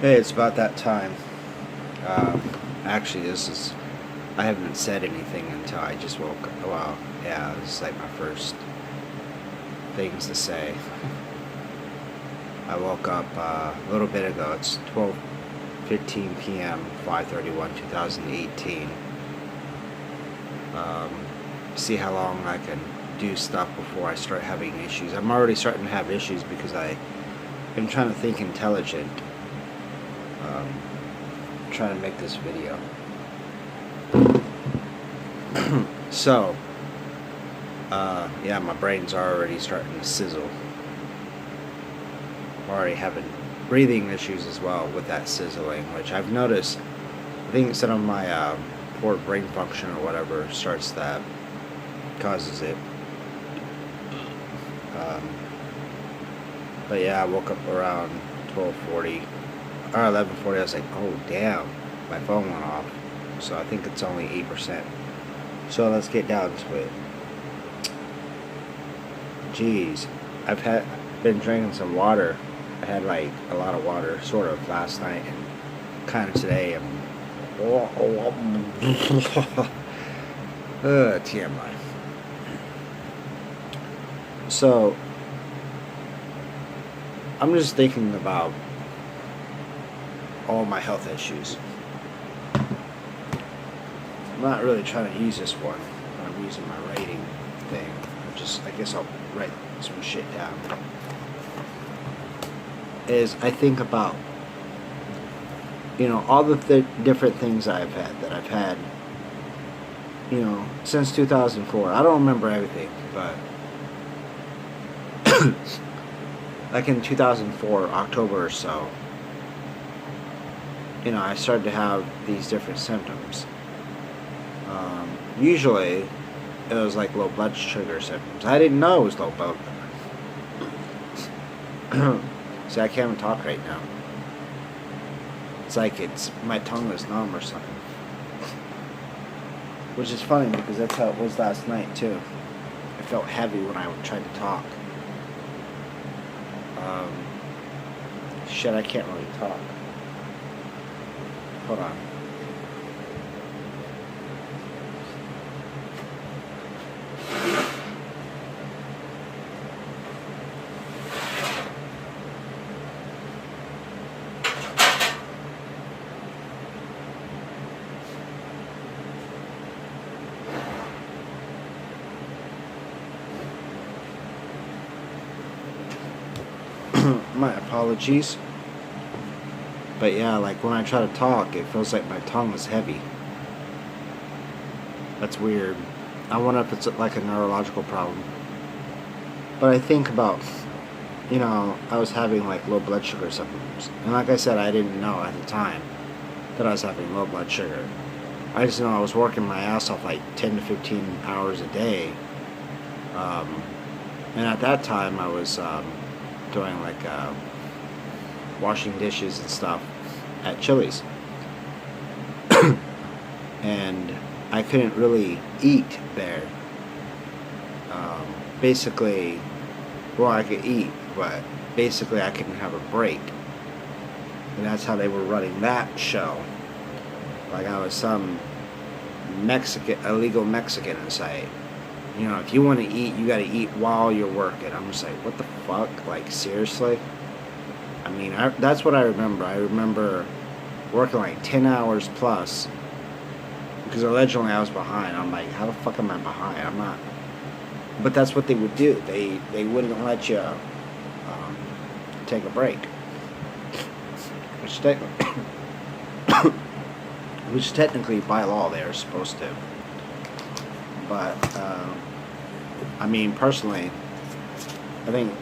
Hey, it's about that time. Actually, I haven't said anything until I just woke up. Well, yeah, this is like my first things to say. I woke up a little bit ago. It's 12:15 p.m., 5/31, 2018. Um, See how long I can do stuff before I start having issues. I'm already starting to have issues because I am trying to think intelligent. Um, Trying to make this video. So, yeah, my brain's already starting to sizzle. I'm already having breathing issues as well with that sizzling, which I've noticed. I think some of my poor brain function or whatever causes it. Um, but yeah, I woke up around 12:40 or 11:40. I was like, oh damn, my phone went off. So I think it's only 8%. So let's get down to it. Jeez, been drinking some water. I had like a lot of water, sort of last night and kind of today. TMI. So I'm just thinking about all my health issues. I'm not really trying to use this one when I'm using my writing thing. I guess I'll write some shit down. I think about, all the different things that I've had, since 2004. I don't remember everything, but like in 2004, October or so, I started to have these different symptoms. Usually, it was like low blood sugar symptoms. I didn't know it was low blood sugar. See, I can't even talk right now. It's like my tongue is numb or something. Which is funny because that's how it was last night too. I felt heavy when I tried to talk. Shit, I can't really talk. Hold on. My apologies. But yeah, like when I try to talk, it feels like my tongue is heavy. That's weird. I wonder if it's like a neurological problem. But I think about, I was having like low blood sugar symptoms. And like I said, I didn't know at the time that I was having low blood sugar. I just know I was working my ass off like 10 to 15 hours a day. And at that time I was doing like washing dishes and stuff at Chili's. And I couldn't really eat there. Basically, well, I could eat, but basically I couldn't have a break. And that's how they were running that show. Like I was some illegal Mexican inside. If you want to eat, you got to eat while you're working. I'm just like, what the fuck? Like, seriously? I mean, that's what I remember. I remember working like 10 hours plus because allegedly I was behind. I'm like, how the fuck am I behind? I'm not. But that's what they would do. They wouldn't let you take a break. Which technically by law they are supposed to. But, I mean, personally, I think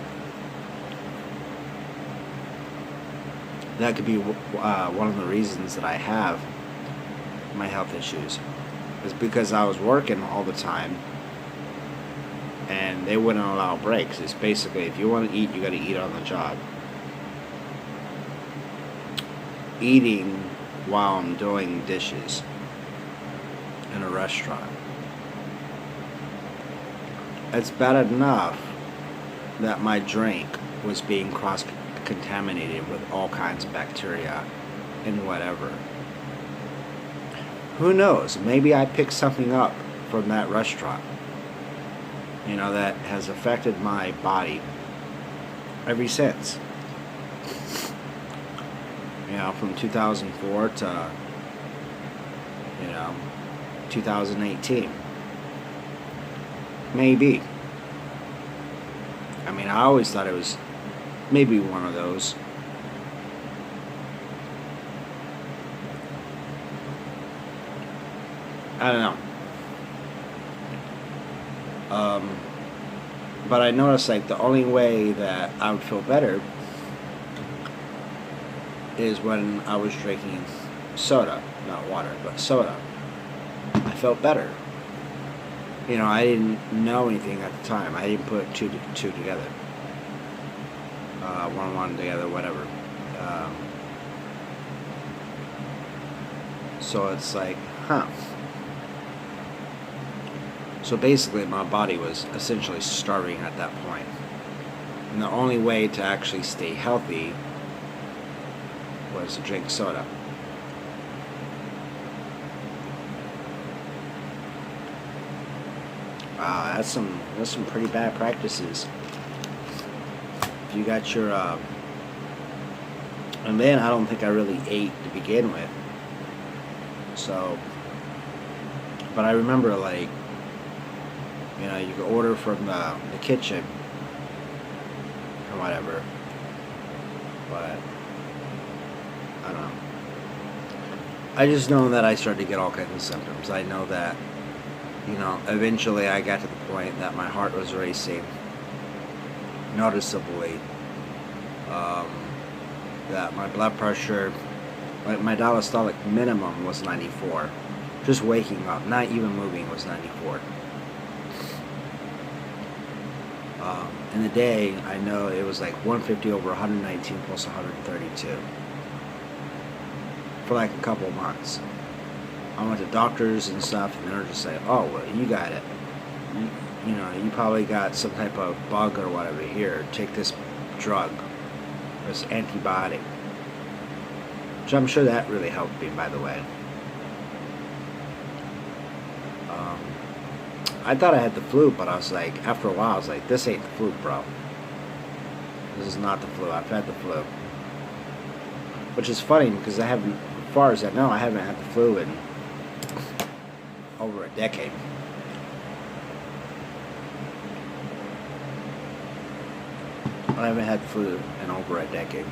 that could be one of the reasons that I have my health issues. Is because I was working all the time, and they wouldn't allow breaks. It's basically, if you want to eat, you got to eat on the job. Eating while I'm doing dishes in a restaurant. It's bad enough that my drink was being contaminated with all kinds of bacteria and whatever. Who knows? Maybe I picked something up from that restaurant, that has affected my body ever since. From 2004 to, 2018. Maybe. I mean, I always thought it was maybe one of those. I don't know. But I noticed, like, the only way that I would feel better is when I was drinking soda. Not water, but soda. I felt better. I didn't know anything at the time. I didn't put two together. One together, whatever. So it's like, huh. So basically, my body was essentially starving at that point. And the only way to actually stay healthy was to drink soda. Wow, that's some pretty bad practices. If you got your, and then I don't think I really ate to begin with. So, but I remember, like, you could order from the kitchen or whatever. But I don't know. I just know that I started to get all kinds of symptoms. I know that, eventually I got to the point that my heart was racing noticeably. That my blood pressure, my diastolic minimum was 94. Just waking up, not even moving, was 94. In the day, I know it was like 150 over 119 plus 132 for like a couple of months. I went to doctors and stuff, and they were just like, "Oh, well, you got it. You probably got some type of bug or whatever. Here, take this drug, this antibiotic." Which I'm sure that really helped me, by the way. I thought I had the flu, but I was like, after a while, I was like, this ain't the flu, bro. This is not the flu. I've had the flu. Which is funny, because I haven't, as far as I know, I haven't had the flu in over a decade. I haven't had flu in over a decade.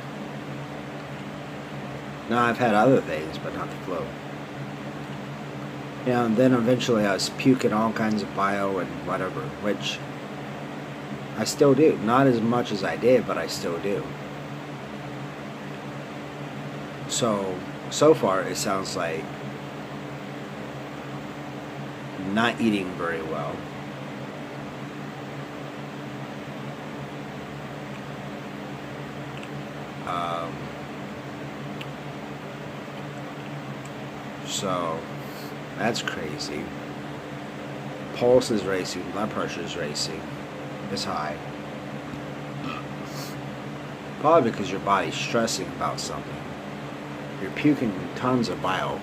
Now, I've had other things, but not the flu. And then eventually I was puking all kinds of bio and whatever, which I still do. Not as much as I did, but I still do. So far it sounds like not eating very well. So that's crazy. Pulse is racing, blood pressure is racing. It's high. Probably because your body's stressing about something. You're puking tons of bile.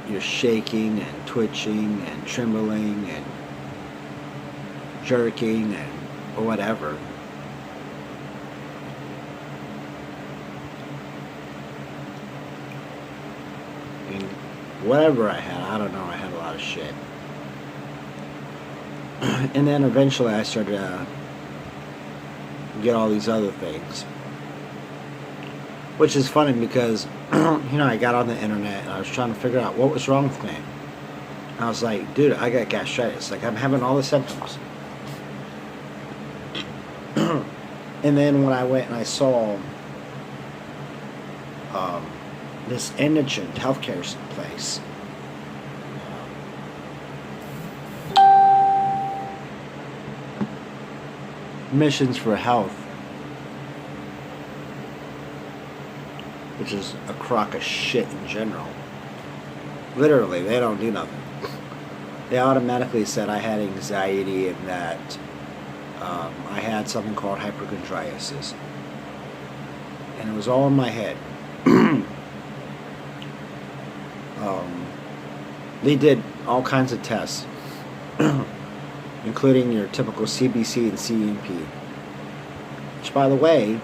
You're shaking and twitching and trembling and jerking and whatever. Whatever I had, I don't know, I had a lot of shit. And then eventually I started to get all these other things. Which is funny because, I got on the internet and I was trying to figure out what was wrong with me. And I was like, dude, I got gastritis. Like, I'm having all the symptoms. And then when I went and I saw this indigent healthcare place, Missions for Health, which is a crock of shit in general. Literally, they don't do nothing. They automatically said I had anxiety and that I had something called hypochondriasis, and it was all in my head. They did all kinds of tests, including your typical CBC and CMP, which, by the way,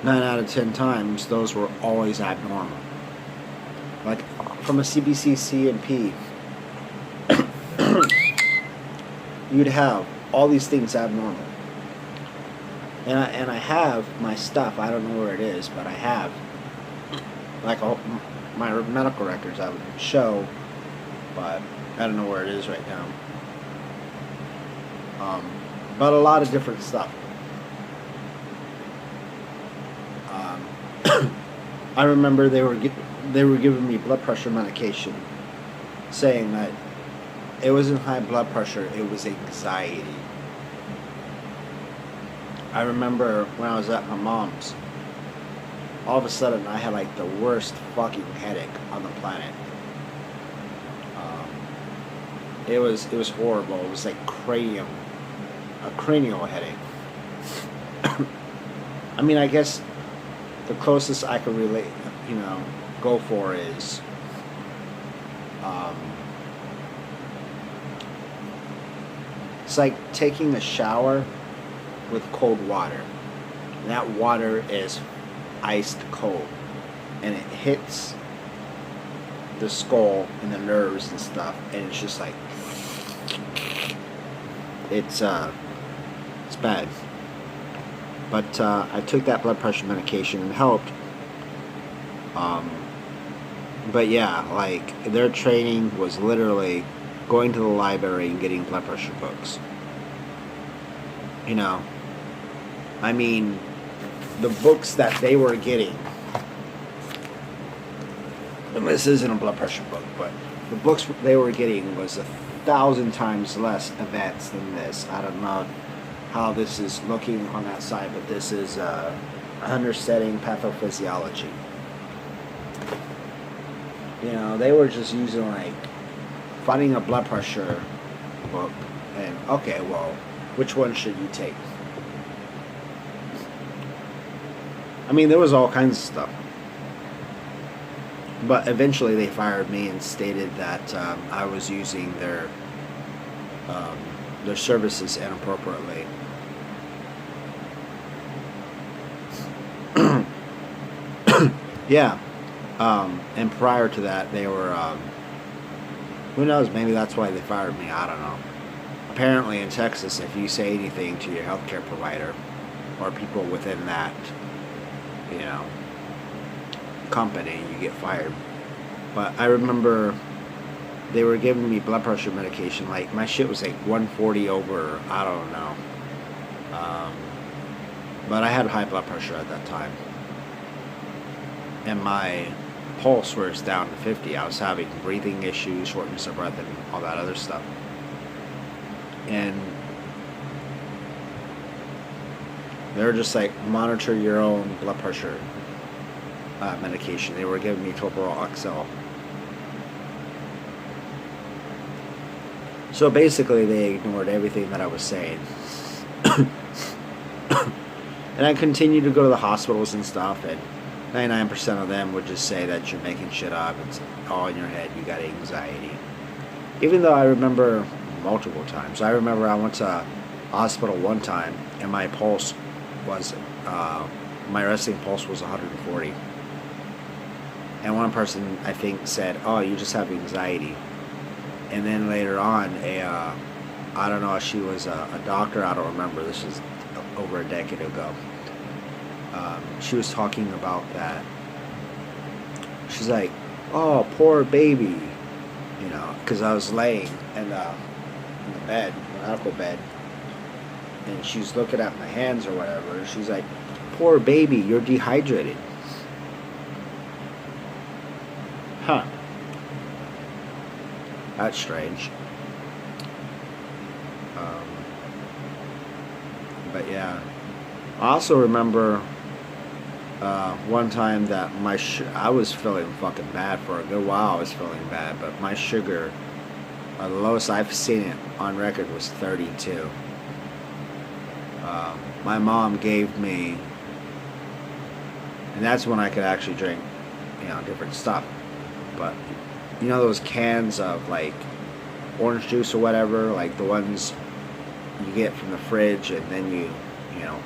9 out of 10 times, those were always abnormal. Like, from a CBC CMP, you'd have all these things abnormal. And I have my stuff. I don't know where it is, but I have like all my medical records. I would show, but I don't know where it is right now. But a lot of different stuff. I remember they were giving me blood pressure medication, saying that it wasn't high blood pressure, it was anxiety. I remember when I was at my mom's, all of a sudden I had like the worst fucking headache on the planet. It was horrible. It was like a cranial headache. I mean, I guess the closest I could relate, go for is it's like taking a shower with cold water. And that water is iced cold, and it hits the skull and the nerves and stuff, and it's just like it's bad. But I took that blood pressure medication and it helped. But yeah, like, their training was literally going to the library and getting blood pressure books. I mean, the books that they were getting, and this isn't a blood pressure book, but the books they were getting was 1,000 times less advanced than this. I don't know how this is looking on that side, but this is understanding pathophysiology. They were just using, like, finding a blood pressure book and, okay, well, which one should you take? I mean, there was all kinds of stuff. But eventually they fired me and stated that I was using their services inappropriately. Yeah. And prior to that, they were, who knows, maybe that's why they fired me, I don't know. Apparently in Texas, if you say anything to your healthcare provider or people within that, company, you get fired. But I remember they were giving me blood pressure medication, like, my shit was like 140 over, I don't know. But I had high blood pressure at that time. And my pulse was down to 50. I was having breathing issues, shortness of breath, and all that other stuff. And they're just like, monitor your own blood pressure medication. They were giving me Toprol XL. So basically they ignored everything that I was saying. And I continued to go to the hospitals and stuff, and 99% of them would just say that you're making shit up, it's all in your head, you got anxiety. Even though I remember multiple times. I remember I went to a hospital one time and my pulse was, my resting pulse was 140. And one person, I think, said, oh, you just have anxiety. And then later on, I don't know if she was a doctor, I don't remember, this was over a decade ago. She was talking about that. She's like, oh, poor baby. Because I was laying in the bed, the medical bed. And she's looking at my hands or whatever. She's like, poor baby, you're dehydrated. Huh. That's strange. But yeah. I also remember one time that I was feeling fucking bad for a good while. I was feeling bad, but my sugar, the lowest I've seen it on record was 32. my mom gave me, and that's when I could actually drink, different stuff. But those cans of like orange juice or whatever, like the ones you get from the fridge, and then you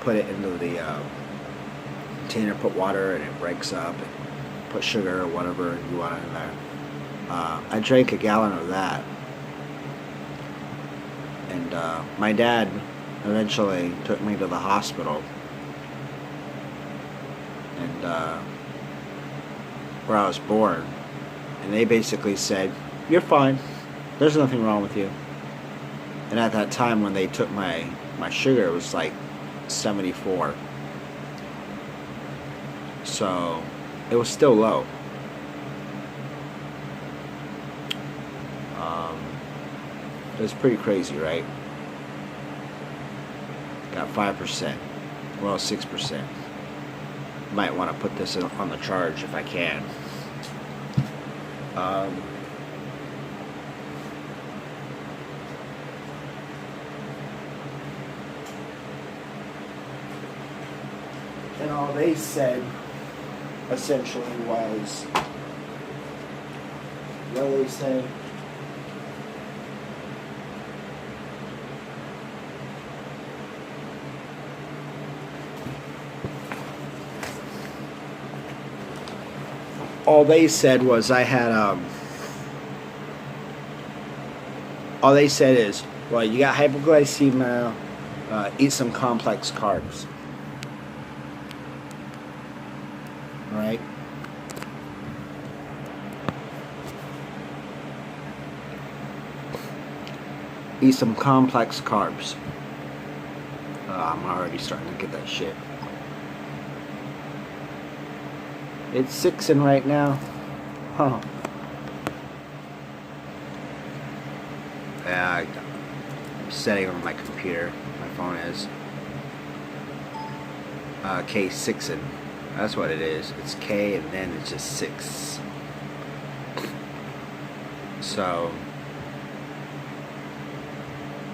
put it into the container, put water, and it breaks up, and put sugar or whatever you want in there. I drank a gallon of that, and my dad eventually took me to the hospital, and where I was born, and they basically said, "You're fine. There's nothing wrong with you." And at that time, when they took my sugar, it was like 74. So it was still low. It was pretty crazy, right? Got 5%. Well, 6%. Might want to put this on the charge if I can. And all they said essentially was, what do they say? All they said was I had, all they said is, well, you got hypoglycemia, eat some complex carbs. Right? Eat some complex carbs. I'm already starting to get that shit. It's 6 right now. Huh. Yeah, I'm setting on my computer. My phone is K6. That's what it is. It's K and then it's just 6. So,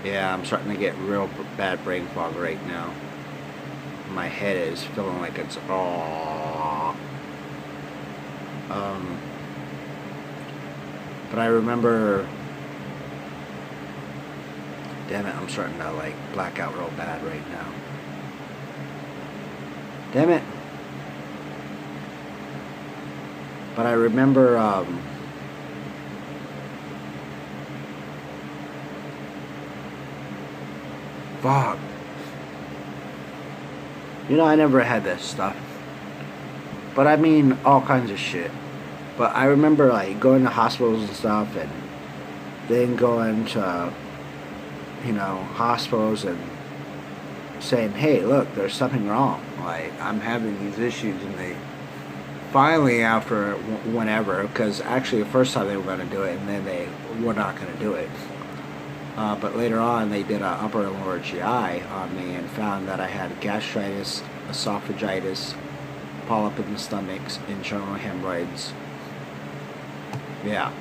yeah, I'm starting to get real bad brain fog right now. My head is feeling like it's but I remember, damn it, I'm starting to like black out real bad right now. Damn it. But I remember, fuck. I never had this stuff. But I mean, all kinds of shit. But I remember, like, going to hospitals and stuff, and then going to, hospitals and saying, hey, look, there's something wrong. Like, I'm having these issues, and they finally, after whenever, because actually the first time they were going to do it, and then they were not going to do it. But later on, they did an upper and lower GI on me and found that I had gastritis, esophagitis, polyp in the stomach, internal hemorrhoids. Yeah.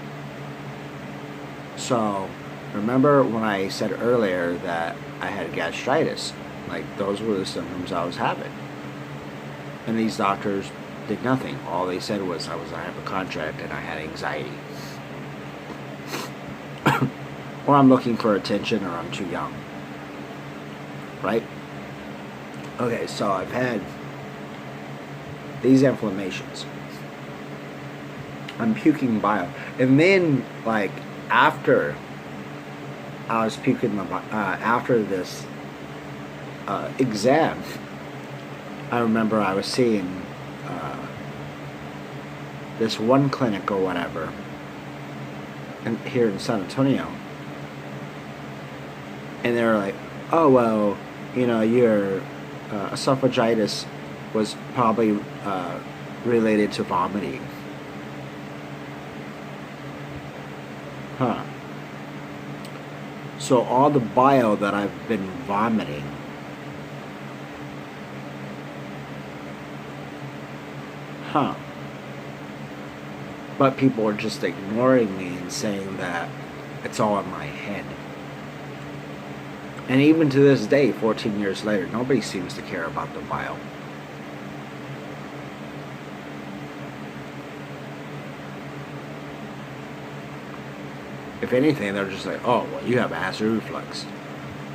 So, remember when I said earlier that I had gastritis? Like, those were the symptoms I was having. And these doctors did nothing. All they said was I was a hypochondriac and I had anxiety. Or I'm looking for attention, or I'm too young. Right? Okay, so I've had these inflammations. I'm puking bile. And then, like, after I was puking the after this exam, I remember I was seeing this one clinic or whatever here in San Antonio. And they were like, oh, well, your esophagitis was probably related to vomiting. Huh. So all the bile that I've been vomiting but people are just ignoring me and saying that it's all in my head. And even to this day, 14 years later, nobody seems to care about the bile. If anything, they're just like, oh, well, you have acid reflux.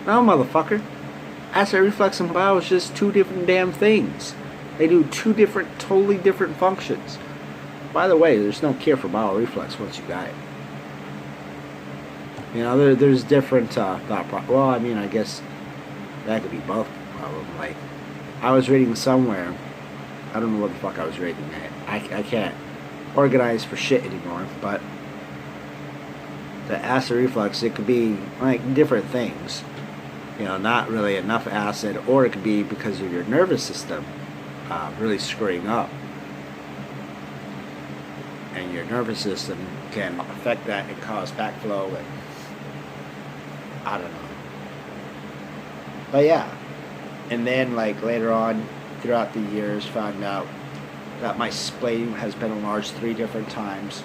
No, motherfucker. Acid reflux and bile is just two different damn things. They do two different, totally different functions. By the way, there's no cure for bile reflux once you got it. You know, there's different thought process. Well, I mean, I guess that could be both of them. Like, I was reading somewhere, I don't know what the fuck I was reading. I can't organize for shit anymore, but the acid reflux, it could be like different things. You know, not really enough acid, or it could be because of your nervous system really screwing up. And your nervous system can affect that and cause backflow, and I don't know. But yeah. And then, like, later on, throughout the years, found out that my spleen has been enlarged 3 different times.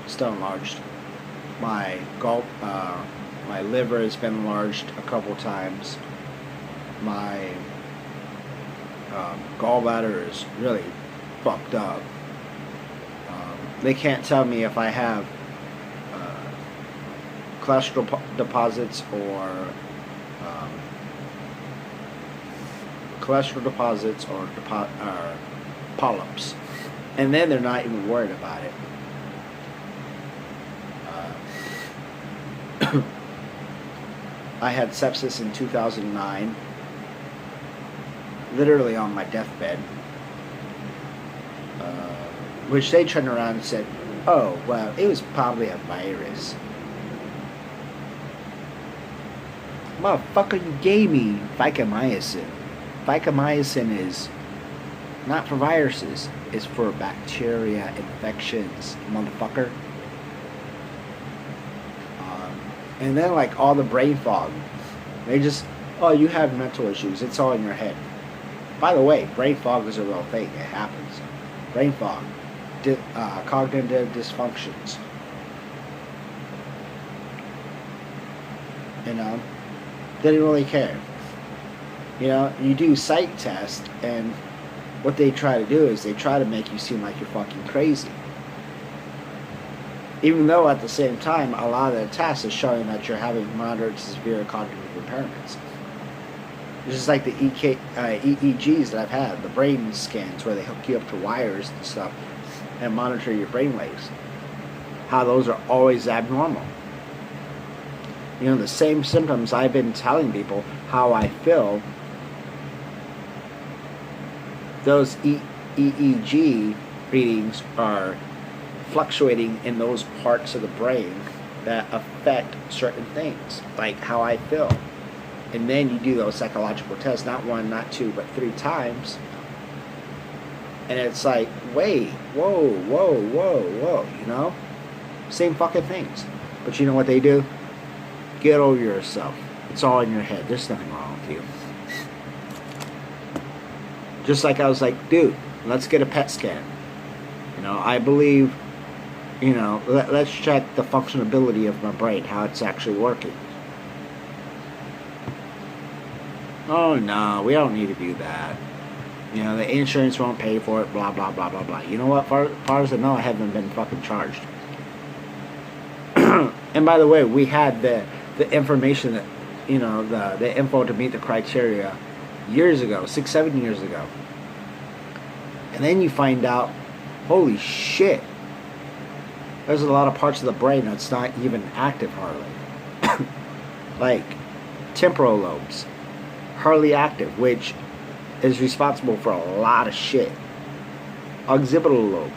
Still enlarged. My my liver has been enlarged a couple times. My gallbladder is really fucked up. They can't tell me if I have cholesterol deposits or polyps, and then they're not even worried about it. I had sepsis in 2009, literally on my deathbed, which they turned around and said, oh, well, it was probably a virus. Motherfucker, you gave me vancomycin. Vancomycin is not for viruses, it's for bacteria infections, motherfucker. And then, like, all the brain fog. They just, oh, you have mental issues. It's all in your head. By the way, brain fog is a real thing. It happens. Brain fog. Cognitive dysfunctions. You know? They didn't really care. You know, you do psych tests, and what they try to do is they try to make you seem like you're fucking crazy. Even though at the same time, a lot of the tests is showing that you're having moderate to severe cognitive impairments. It's just like the EEGs that I've had, the brain scans where they hook you up to wires and stuff and monitor your brain waves. How those are always abnormal. You know, the same symptoms I've been telling people how I feel, those EEG readings are fluctuating in those parts of the brain that affect certain things, like how I feel. And then you do those psychological tests, not 1, not 2, but 3 times. And it's like, wait, whoa, you know? Same fucking things. But you know what they do? Get over yourself. It's all in your head. There's nothing wrong with you. Just like I was like, dude, let's get a PET scan. You know, I believe, you know, let's check the functionability of my brain, how it's actually working. Oh, no, we don't need to do that. You know, the insurance won't pay for it, blah, blah, blah, blah, blah. You know what? Far as I know, I haven't been fucking charged. And by the way, we had the information that, you know, the info to meet the criteria years ago, 6-7 years ago. And then you find out, holy shit, there's a lot of parts of the brain that's not even active hardly. Like temporal lobes, hardly active, which is responsible for a lot of shit. Occipital lobe,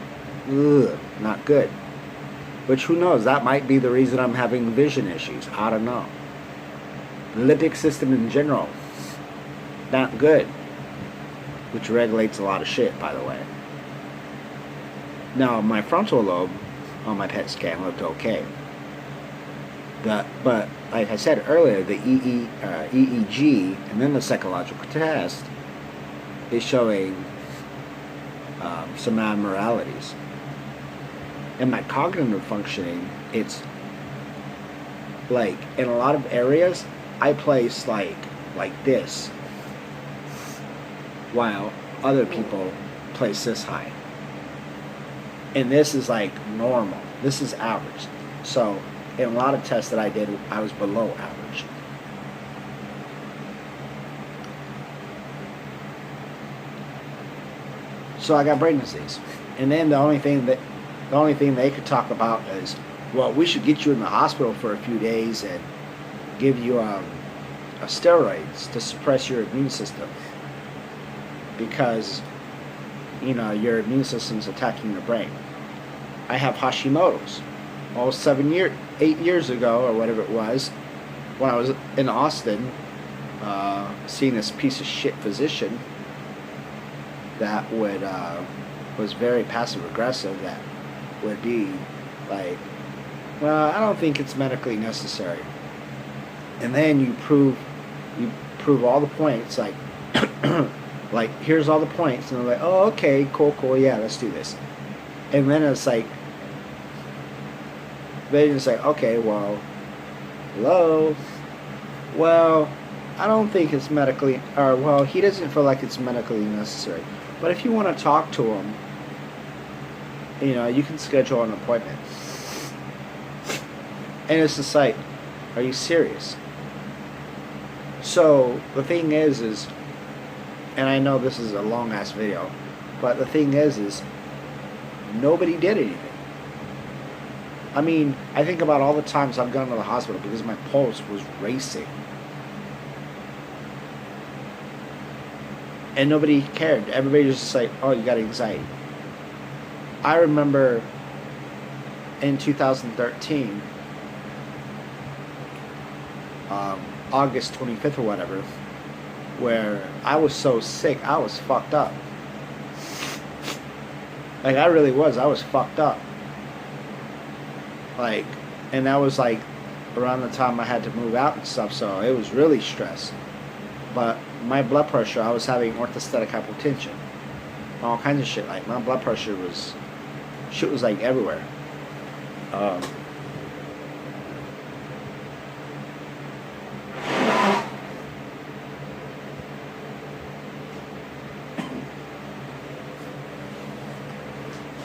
ugh, not good. Which, who knows, that might be the reason I'm having vision issues. I don't know. The limbic system in general, not good. Which regulates a lot of shit, by the way. Now, my frontal lobe on my PET scan looked okay. But, like I said earlier, the EEG and then the psychological test is showing some abnormalities. In my cognitive functioning, it's like in a lot of areas, I place like this, while other people place this high. And this is like normal. This is average. So in a lot of tests that I did, I was below average. So I got brain disease. And then the only thing they could talk about is, well, we should get you in the hospital for a few days and give you steroids to suppress your immune system, because your immune system's attacking your brain. I have Hashimoto's. Well, 8 years ago, or whatever it was, when I was in Austin, seeing this piece of shit physician that was very passive aggressive, that would be like, well, I don't think it's medically necessary. And then you prove all the points, like like, here's all the points, and they're like, oh, okay, cool, yeah, let's do this. And then it's like, they just say, okay, well, hello, well, I don't think it's medically, or, well, he doesn't feel like it's medically necessary. But if you want to talk to him, you can schedule an appointment. And it's just like, are you serious? So the thing is, and I know this is a long ass video, but the thing is nobody did anything. I mean, I think about all the times I've gone to the hospital because my pulse was racing. And nobody cared. Everybody was just like, oh, you got anxiety. I remember in 2013, August 25th or whatever, where I was so sick, I was fucked up. Like, I really was. I was fucked up. Like, and that was like around the time I had to move out and stuff, so it was really stress. But my blood pressure, I was having orthostatic hypotension, all kinds of shit. Like, my blood pressure was like everywhere.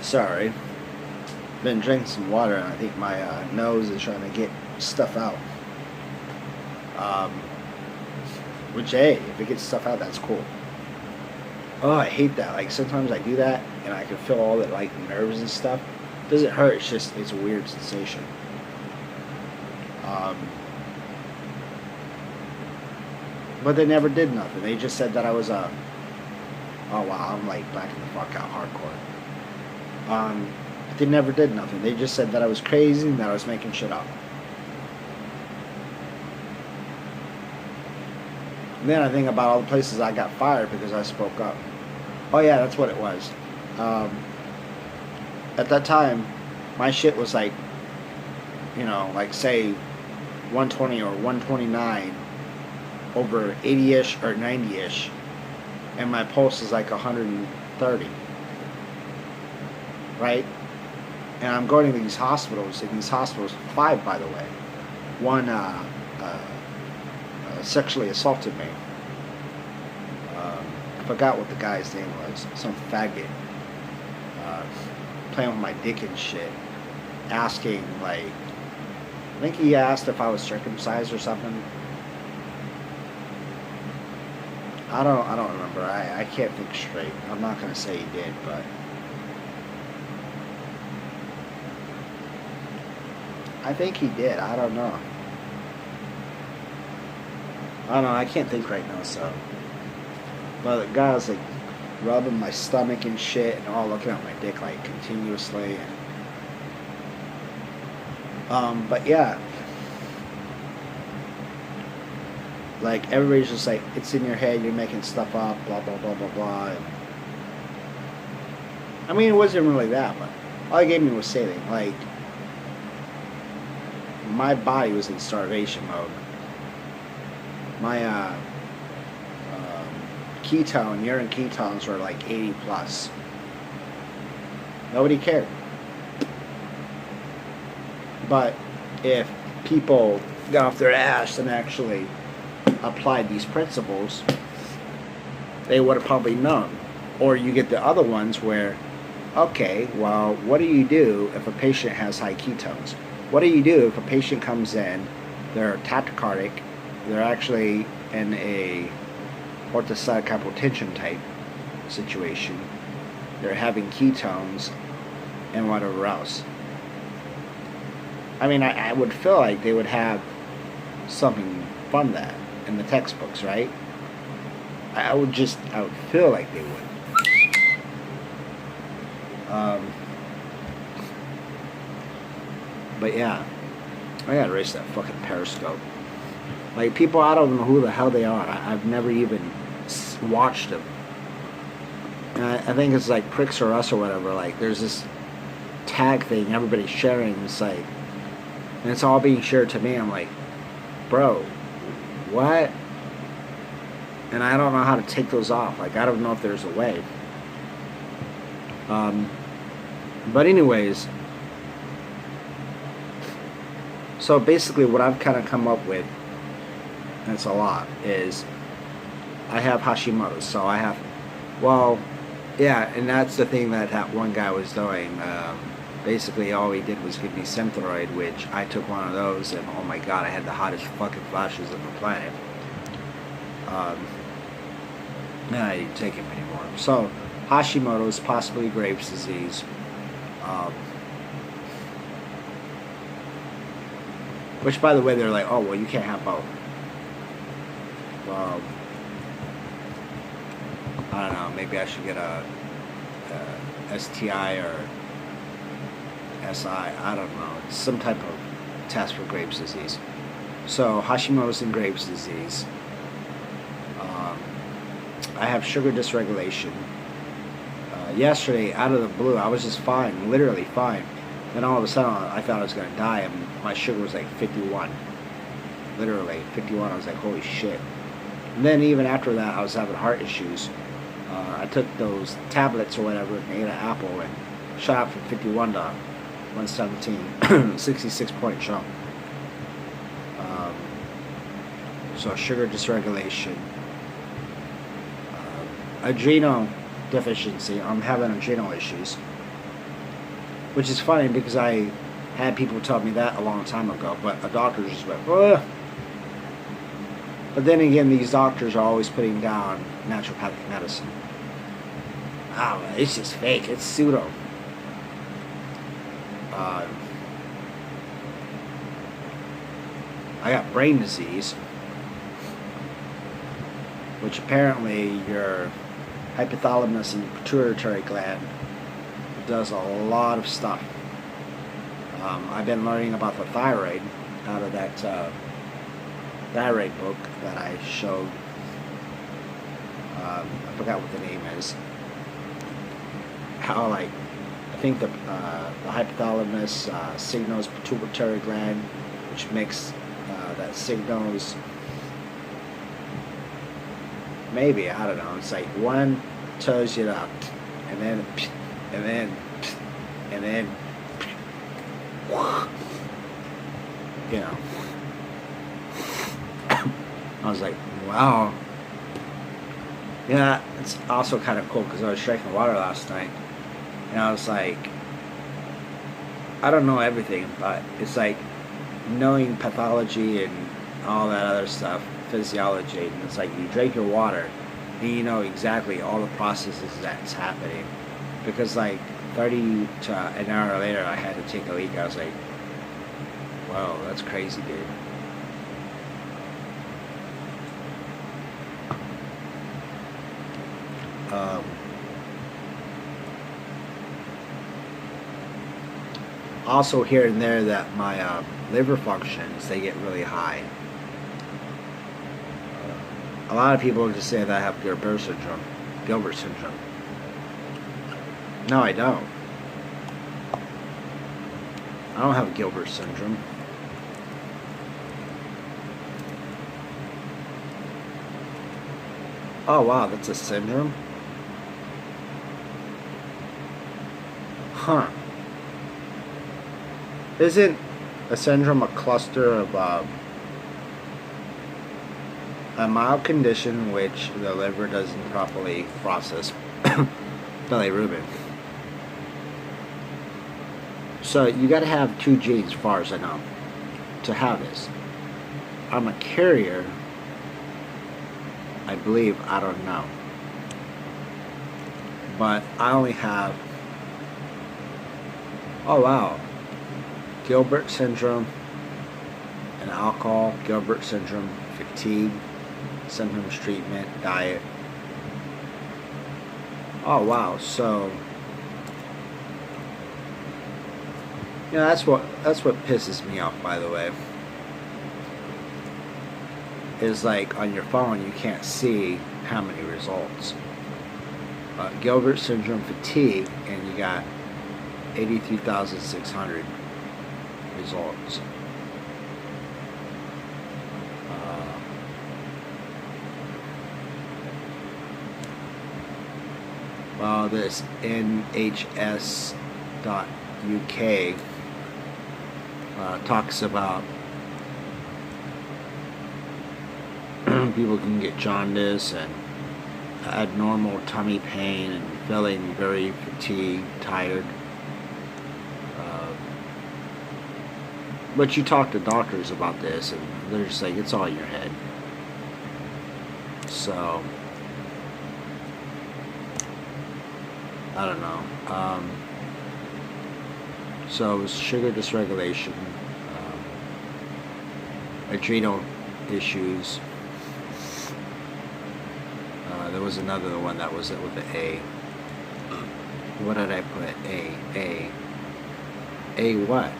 Sorry, been drinking some water, and I think my nose is trying to get stuff out. Which, hey, if it gets stuff out, that's cool. Oh, I hate that. Like, sometimes I do that, and I can feel all the, like, nerves and stuff. It doesn't hurt, it's a weird sensation. But they never did nothing. They just said that I was oh wow, I'm like blacking the fuck out hardcore. But they never did nothing. They just said that I was crazy and that I was making shit up. And then I think about all the places I got fired because I spoke up. Oh yeah, that's what it was. At that time, my shit was like, like say 120 or 129 over 80-ish or 90-ish. And my pulse is like 130. Right? And I'm going to these hospitals, and these hospitals, 5 by the way. One sexually assaulted me. I forgot what the guy's name was. Some faggot. Playing with my dick and shit. Asking, like, I think he asked if I was circumcised or something. I don't remember. I can't think straight. I'm not going to say he did, but I think he did. I don't know. I can't think right now, so. But the guy was like rubbing my stomach and shit, and all looking at my dick like continuously. But yeah. Like, everybody's just like, it's in your head, you're making stuff up, blah, blah, blah, blah, blah. And I mean, it wasn't really that, but all it gave me was saline. Like, my body was in starvation mode. My urine ketones were like 80 plus. Nobody cared. But if people got off their ass and actually applied these principles, they would have probably known. Or you get the other ones where, okay, well, what do you do if a patient has high ketones? What do you do if a patient comes in, they're tachycardic, they're actually in a orthostatic hypotension type situation, they're having ketones and whatever else? I mean, I would feel like they would have something from that in the textbooks, right? I would feel like they would. But yeah, I gotta erase that fucking Periscope. Like, people, I don't know who the hell they are. I've never even watched them. And I think it's like Pricks or Us or whatever. Like, there's this tag thing everybody's sharing. It's like, and it's all being shared to me. I'm like, bro, what? And I don't know how to take those off. Like, I don't know if there's a way. But anyways, so basically what I've kind of come up with, and it's a lot, is I have Hashimoto's. So I have, well, yeah, and that's the thing that one guy was doing. Basically all he did was give me Synthroid, which I took one of those, and oh my god, I had the hottest fucking flashes on the planet. I didn't take him anymore. So Hashimoto's, possibly Graves' disease. Which, by the way, they're like, oh, well, you can't have both. Well, I don't know. Maybe I should get a STI or SI. I don't know. It's some type of test for Graves' disease. So Hashimoto's and Graves' disease. I have sugar dysregulation. Yesterday, out of the blue, I was just fine, literally fine. Then all of a sudden, I thought I was going to die, and my sugar was like 51. Literally, 51. I was like, holy shit. And then even after that, I was having heart issues. I took those tablets or whatever and ate an apple and shot up from 51 to 117. 66 point jump. So sugar dysregulation. Adrenal deficiency. I'm having adrenal issues. Which is funny because I had people tell me that a long time ago, but a doctor just went, ugh. But then again, these doctors are always putting down naturopathic medicine. Oh, it's just fake. It's pseudo. I got brain disease, which apparently your hypothalamus and pituitary gland does a lot of stuff. I've been learning about the thyroid out of that thyroid book that I showed. I forgot what the name is. How, like, I think the hypothalamus signals pituitary gland, which makes that signals, maybe, I don't know, it's like one tells you to, and then you know. I was like, wow. Yeah, it's also kind of cool because I was drinking water last night, and I was like, I don't know everything, but it's like knowing pathology and all that other stuff, physiology, and it's like you drink your water and you know exactly all the processes that's happening. Because like 30 to an hour later, I had to take a leak. I was like, wow, that's crazy, dude. Also, here and there, that my liver functions, they get really high. A lot of people just say that I have Gilbert syndrome. Gilbert syndrome. No, I don't. I don't have Gilbert syndrome. Oh wow, that's a syndrome? Huh. Isn't a syndrome a cluster of A mild condition which the liver doesn't properly process bilirubin. So you got to have two genes, as far as I know, to have this. I'm a carrier, I believe. I don't know, but I only have. Oh wow, Gilbert syndrome and alcohol, Gilbert syndrome, fatigue, symptoms, treatment, diet. Oh wow, so yeah, that's what pisses me off, by the way. Is like on your phone you can't see how many results. Gilbert syndrome, fatigue, and you got 83,600 results. Well, this NHS.UK talks about people can get jaundice and abnormal tummy pain and feeling very fatigued, tired. But you talk to doctors about this, and they're just like, it's all in your head. So, I don't know. So it was sugar dysregulation, adrenal issues. There was another one that was with the A. What did I put? A what?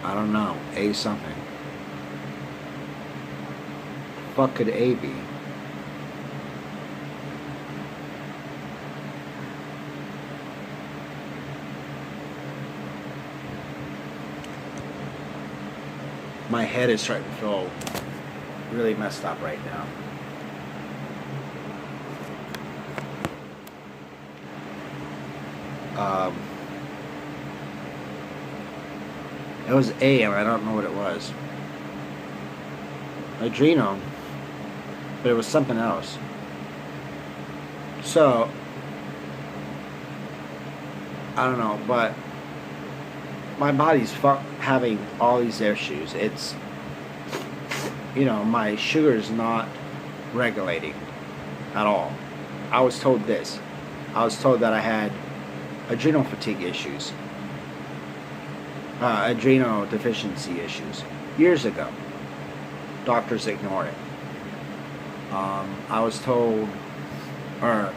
I don't know. A something. Fuck could A be? My head is starting to feel really messed up right now. It was A, and I don't know what it was. Adrenal, but it was something else. So, I don't know, but my body's having all these issues. It's, my sugar is not regulating at all. I was told this. I was told that I had adrenal fatigue issues, adrenal deficiency issues years ago. Doctors ignore it. I was told, or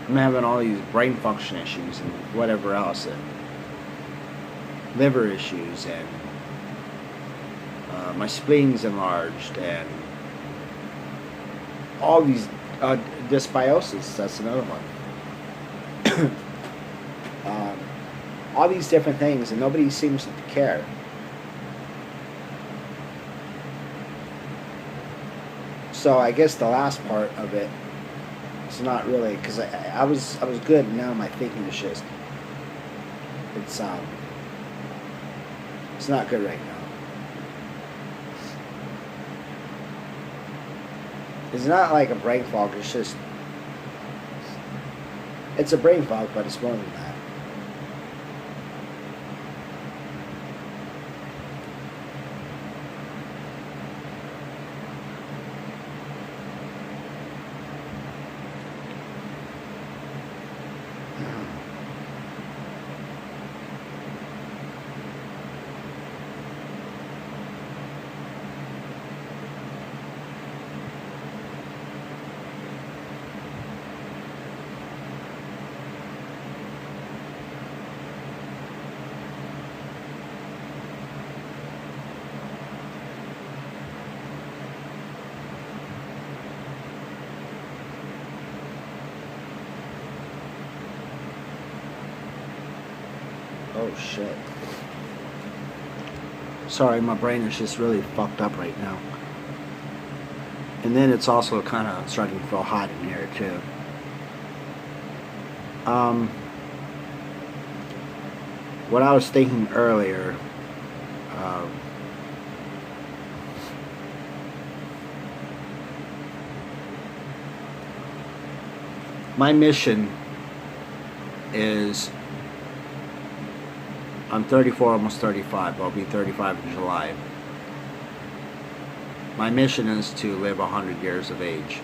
I'm having all these brain function issues and whatever else, and liver issues, and my spleen's enlarged, and all these dysbiosis. That's another one. All these different things, and nobody seems to care. So I guess the last part of it is not really, because I was good, and now my thinking is just it's not good right now. It's not like a brain fog. It's a brain fog, but it's more than that. Oh shit. Sorry, my brain is just really fucked up right now. And then it's also kind of starting to feel hot in here too. What I was thinking earlier, My mission is, I'm 34, almost 35. I'll be 35 in July. My mission is to live 100 years of age.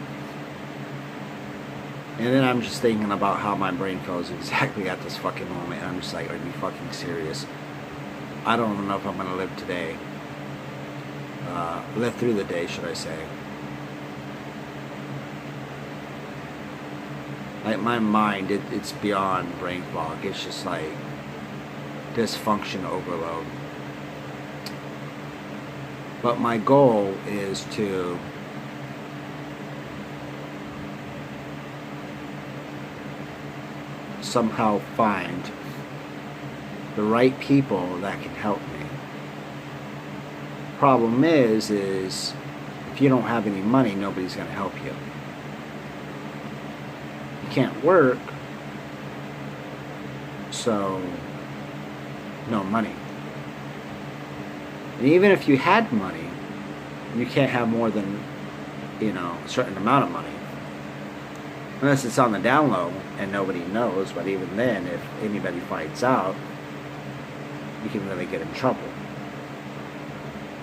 And then I'm just thinking about how my brain feels exactly at this fucking moment. And I'm just like, are you fucking serious? I don't know if I'm going to live today. Live through the day, should I say. Like, my mind, it's beyond brain fog. It's just like dysfunction overload. But my goal is to somehow find the right people that can help me. Problem is if you don't have any money, nobody's going to help you. You can't work, so no money. And even if you had money, you can't have more than, a certain amount of money. Unless it's on the down low and nobody knows, but even then, if anybody finds out, you can really get in trouble.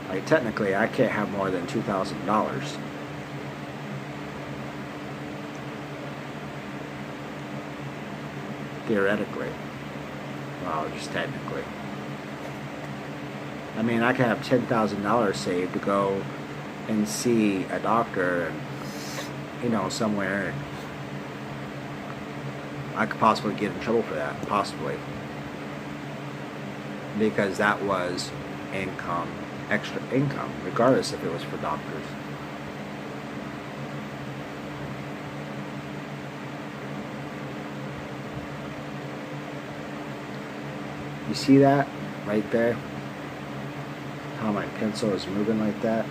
Like, technically, I can't have more than $2,000. Theoretically. Well, just technically. I mean, I can have $10,000 saved to go and see a doctor and, somewhere. And I could possibly get in trouble for that. Possibly. Because that was income, extra income, regardless if it was for doctors. You see that right there? How my pencil is moving like that?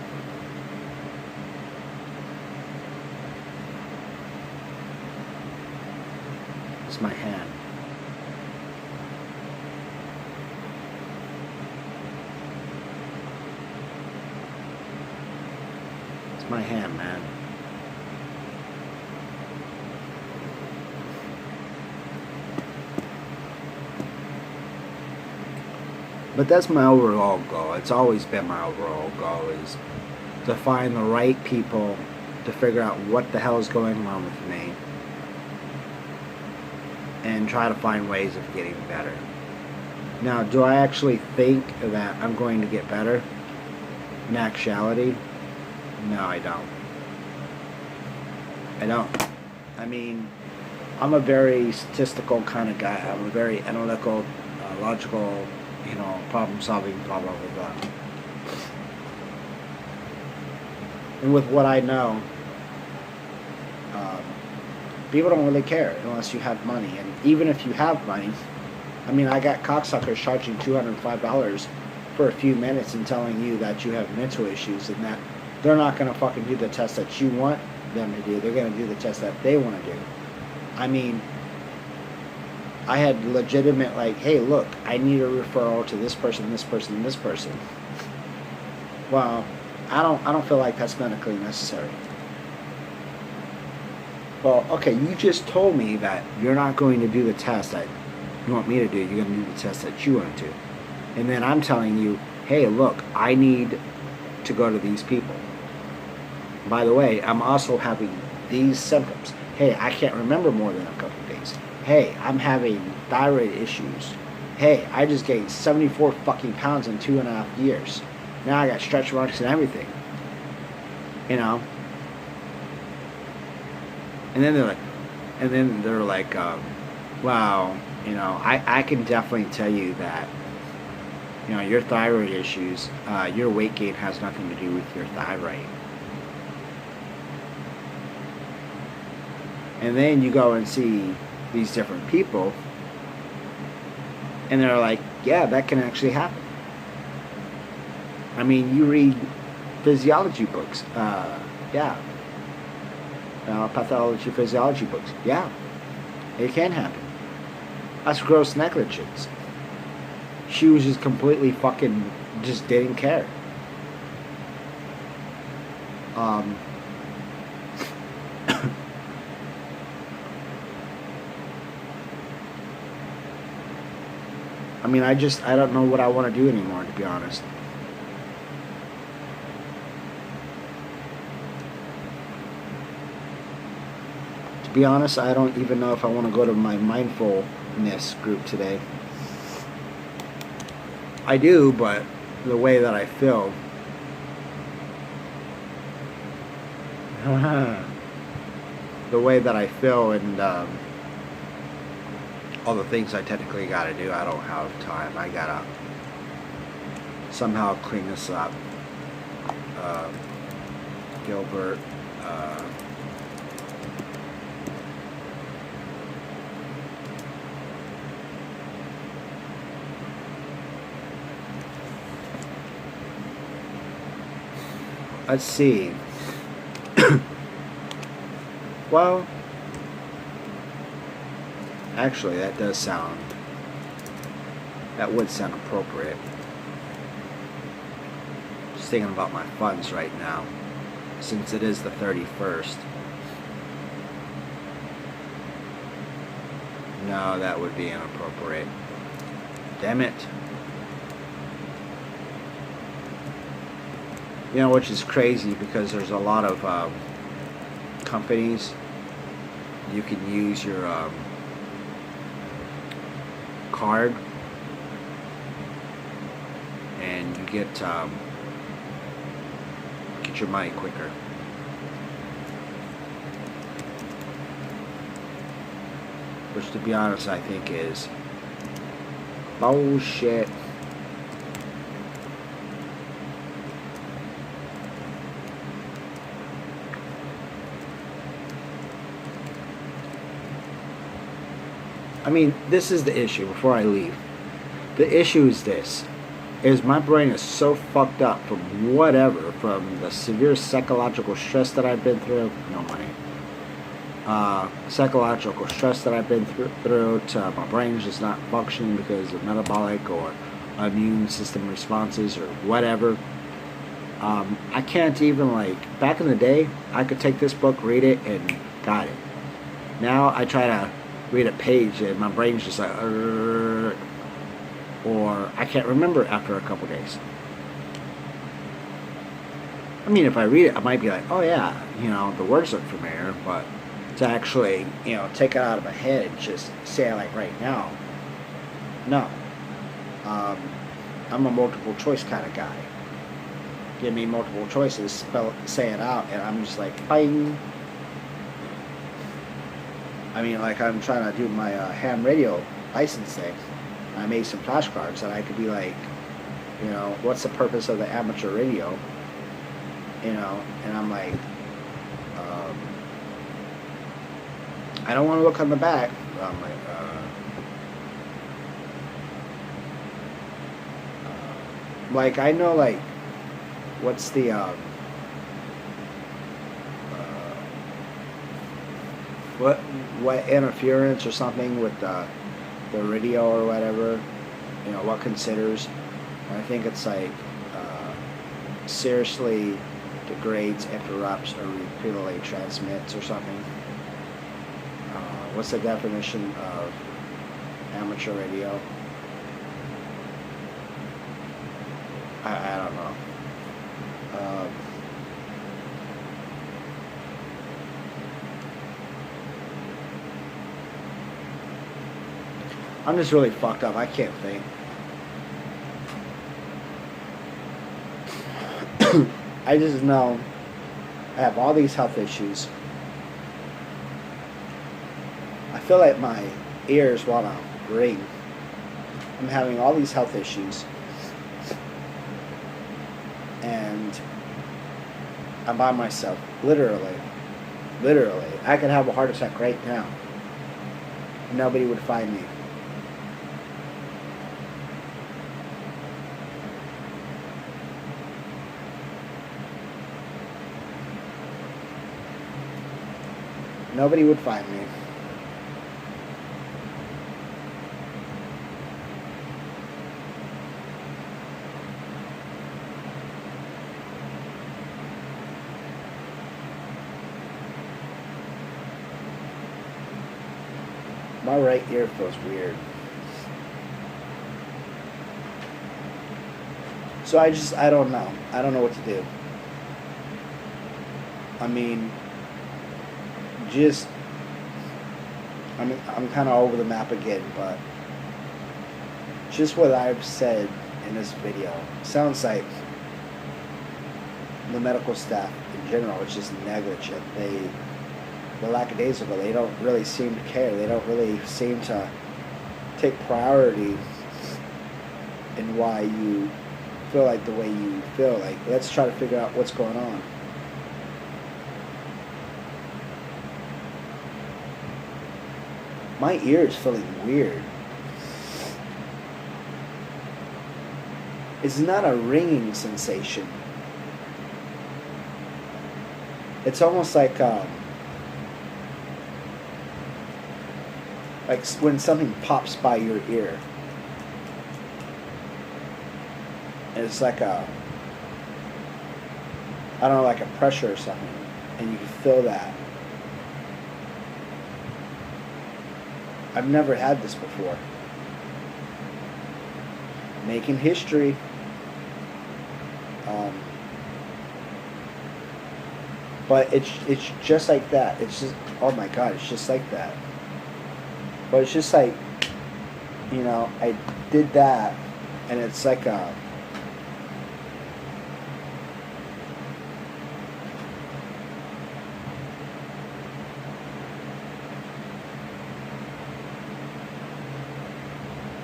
It's my hand. It's my hand, man. But that's my overall goal. It's always been my overall goal, is to find the right people to figure out what the hell is going on with me and try to find ways of getting better. Now, do I actually think that I'm going to get better? In actuality, no, I don't. I don't. I mean, I'm a very statistical kind of guy. I'm a very analytical, logical, problem solving, blah, blah, blah, blah. And with what I know, people don't really care unless you have money. And even if you have money, I mean, I got cocksuckers charging $205 for a few minutes and telling you that you have mental issues and that they're not going to fucking do the test that you want them to do. They're going to do the test that they want to do. I mean, I had legitimate, like, hey, look, I need a referral to this person, this person, this person. Well, I don't feel like that's medically necessary. Well, okay, you just told me that you're not going to do the test that you want me to do. You're going to do the test that you want to do. And then I'm telling you, hey, look, I need to go to these people. By the way, I'm also having these symptoms. Hey, I can't remember more than a couple of days. Hey, I'm having thyroid issues. Hey, I just gained 74 fucking pounds in 2.5 years. Now I got stretch marks and everything. And then they're like, wow, I can definitely tell you that, your thyroid issues, your weight gain has nothing to do with your thyroid. And then you go and see these different people, and they're like, yeah, that can actually happen. I mean, you read physiology books, yeah. Pathology, physiology books, yeah. It can happen. That's gross negligence. She was just completely fucking, just didn't care. I mean, I don't know what I want to do anymore, to be honest. To be honest, I don't even know if I want to go to my mindfulness group today. I do, but the way that I feel. The way that I feel and all the things I technically gotta do, I don't have time. I gotta somehow clean this up. Uh, Gilbert. Let's see. Well, actually, that would sound appropriate. Just thinking about my funds right now, since it is the 31st. No, that would be inappropriate. Damn it. You know, which is crazy because there's a lot of companies you can use your card and you get your money quicker. Which, to be honest, I think is bullshit. I mean, this is the issue before I leave. The issue is this, is my brain is so fucked up from whatever, from the severe psychological stress that I've been through, no money, psychological stress that I've been through to my brain just not functioning because of metabolic or immune system responses or whatever. I can't even, like, back in the day, I could take this book, read it, and got it. Now I try to read a page and my brain's just like, or I can't remember after a couple days. I mean, if I read it, I might be like, oh yeah, you know, the words look familiar, but to actually, you know, take it out of my head and just say it like right now, no. I'm a multiple choice kind of guy. Give me multiple choices, say it out, and I'm just like, bang. I mean, like, I'm trying to do my ham radio license thing. I made some flashcards and I could be like, you know, what's the purpose of the amateur radio? You know, and I'm like, I don't want to look on the back. I'm like, I know, like, what's the, what interference or something with the radio or whatever, you know, what considers. And I think it's like seriously degrades, interrupts, or repeatedly transmits or something. What's the definition of amateur radio? I don't know. I'm just really fucked up. I can't think. I just know I have all these health issues. I feel like my ears want to ring. I'm having all these health issues. And I'm by myself. Literally. I could have a heart attack right now. Nobody would find me. Nobody would find me. My right ear feels weird. So I don't know. I don't know what to do. I mean, just, I'm kind of over the map again, but just what I've said in this video sounds like the medical staff in general is just negligent. The lackadaisical. They don't really seem to care. They don't really seem to take priority in why you feel like the way you feel. Like, let's try to figure out what's going on. My ear is feeling weird. It's not a ringing sensation. It's almost like when something pops by your ear. And it's like I don't know, like a pressure or something. And you can feel that. I've never had this before. Making history. But it's just like that. It's just, oh my God, it's just like that. But it's just like, I did that, and it's like a,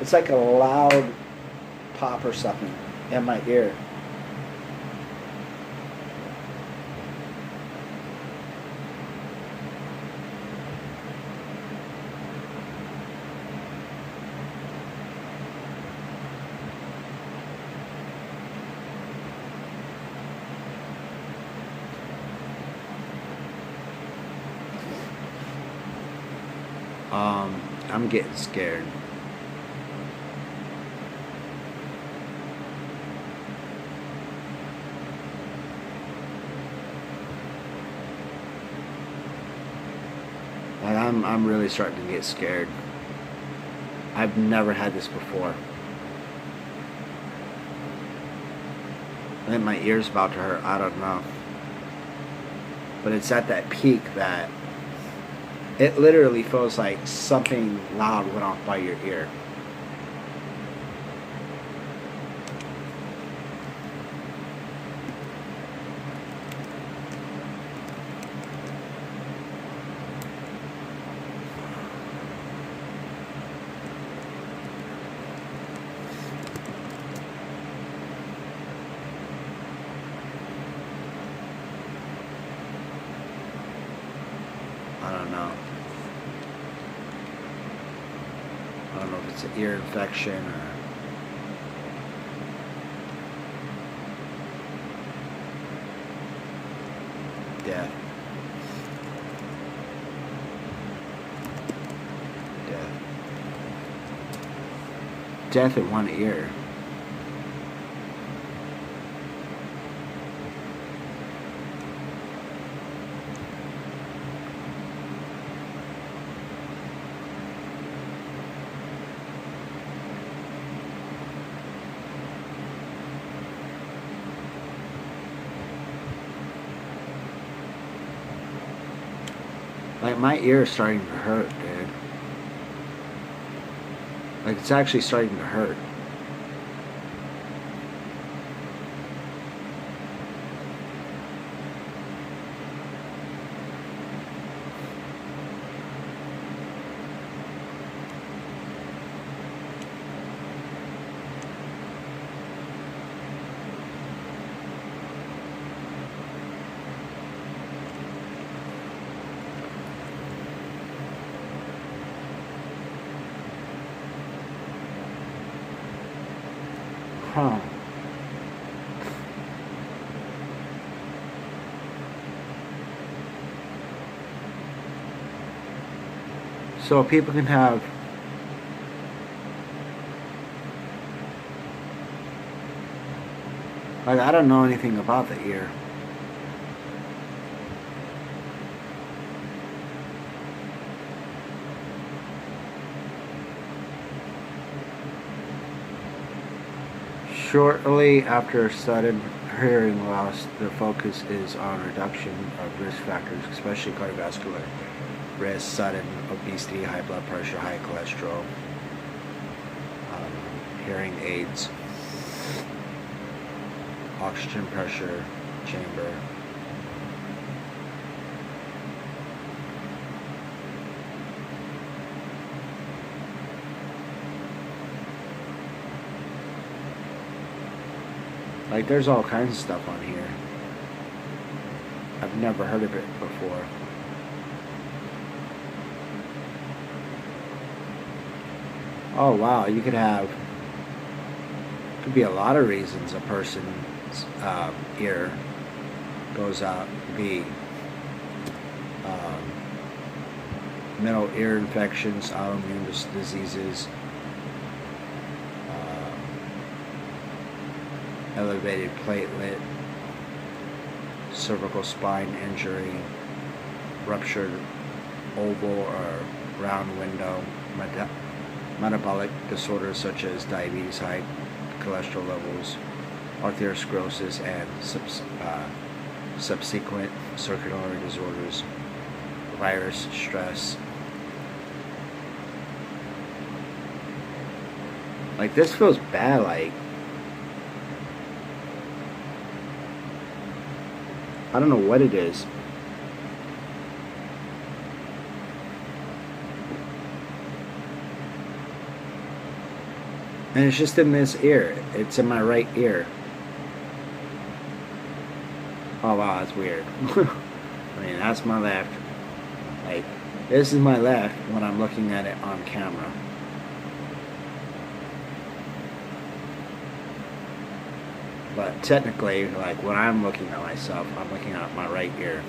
it's like a loud pop or something in my ear. I'm getting scared. Like, I'm really starting to get scared. I've never had this before. I think my ear's about to hurt. I don't know. But it's at that peak that it literally feels like something loud went off by your ear. I don't know. I don't know if it's an ear infection or... death. Death. Death in one ear. Like, my ear is starting to hurt, dude. Like, it's actually starting to hurt. Huh. So people can have like, I don't know anything about the ear. Shortly after sudden hearing loss, the focus is on reduction of risk factors, especially cardiovascular risk, sudden obesity, high blood pressure, high cholesterol, hearing aids, oxygen pressure chamber. Like, there's all kinds of stuff on here. I've never heard of it before. Oh wow, you could have, could be a lot of reasons a person's ear goes out. Be mental ear infections, autoimmune diseases, elevated platelet, cervical spine injury, ruptured oval or round window, metabolic disorders such as diabetes, high cholesterol levels, arteriosclerosis, and subsequent circulatory disorders, virus, stress. Like, this feels bad. Like, I don't know what it is. And it's just in this ear. It's in my right ear. Oh wow, that's weird. I mean, that's my left. Like, this is my left when I'm looking at it on camera. But technically, like, when I'm looking at myself, I'm looking at my right ear.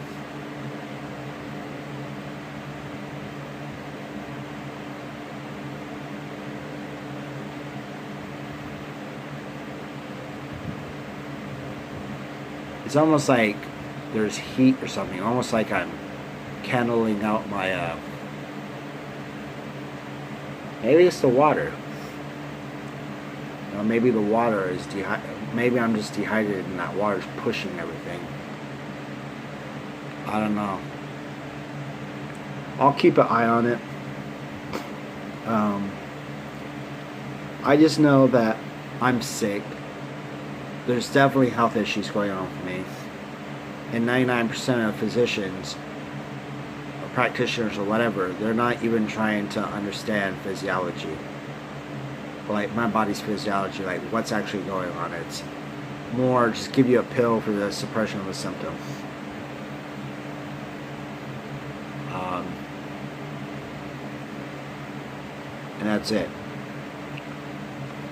It's almost like there's heat or something. Almost like I'm candling out my, maybe it's the water. You know, maybe the water is maybe I'm just dehydrated and that water's pushing everything. I don't know. I'll keep an eye on it. I just know that I'm sick. There's definitely health issues going on for me. And 99% of physicians, or practitioners, or whatever, they're not even trying to understand physiology. Like, my body's physiology, like what's actually going on. It's more just give you a pill for the suppression of a symptom. And that's it.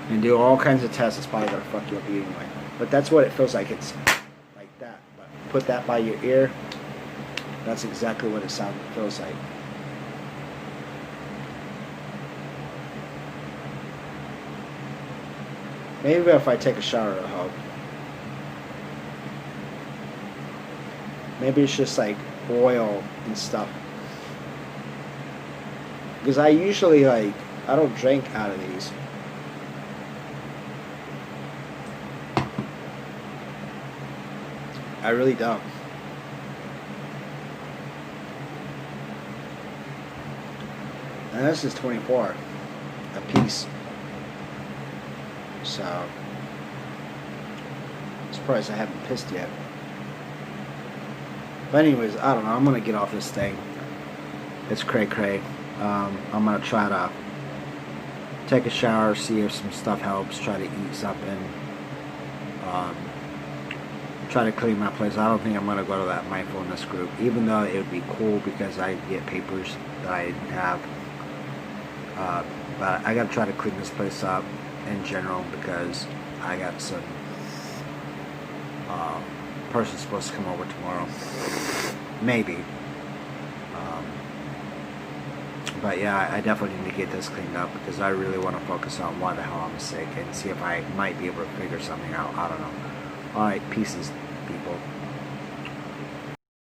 And do all kinds of tests. It's probably gonna fuck you up anyway. But that's what it feels like. It's like that. But put that by your ear. That's exactly what it feels like. Maybe if I take a shower, it'll help. Maybe it's just like oil and stuff. Because I usually, like, I don't drink out of these. I really don't. And this is 24 a piece. So, I'm surprised I haven't pissed yet. But anyways, I don't know. I'm going to get off this thing. It's cray-cray. I'm going to try to take a shower, see if some stuff helps, try to eat something. Try to clean my place. I don't think I'm going to go to that mindfulness group, even though it would be cool because I get papers that I didn't have. But I got to try to clean this place up in general because I got some person supposed to come over tomorrow. Maybe. But yeah, I definitely need to get this cleaned up because I really want to focus on why the hell I'm sick and see if I might be able to figure something out. I don't know. Alright, pieces, people.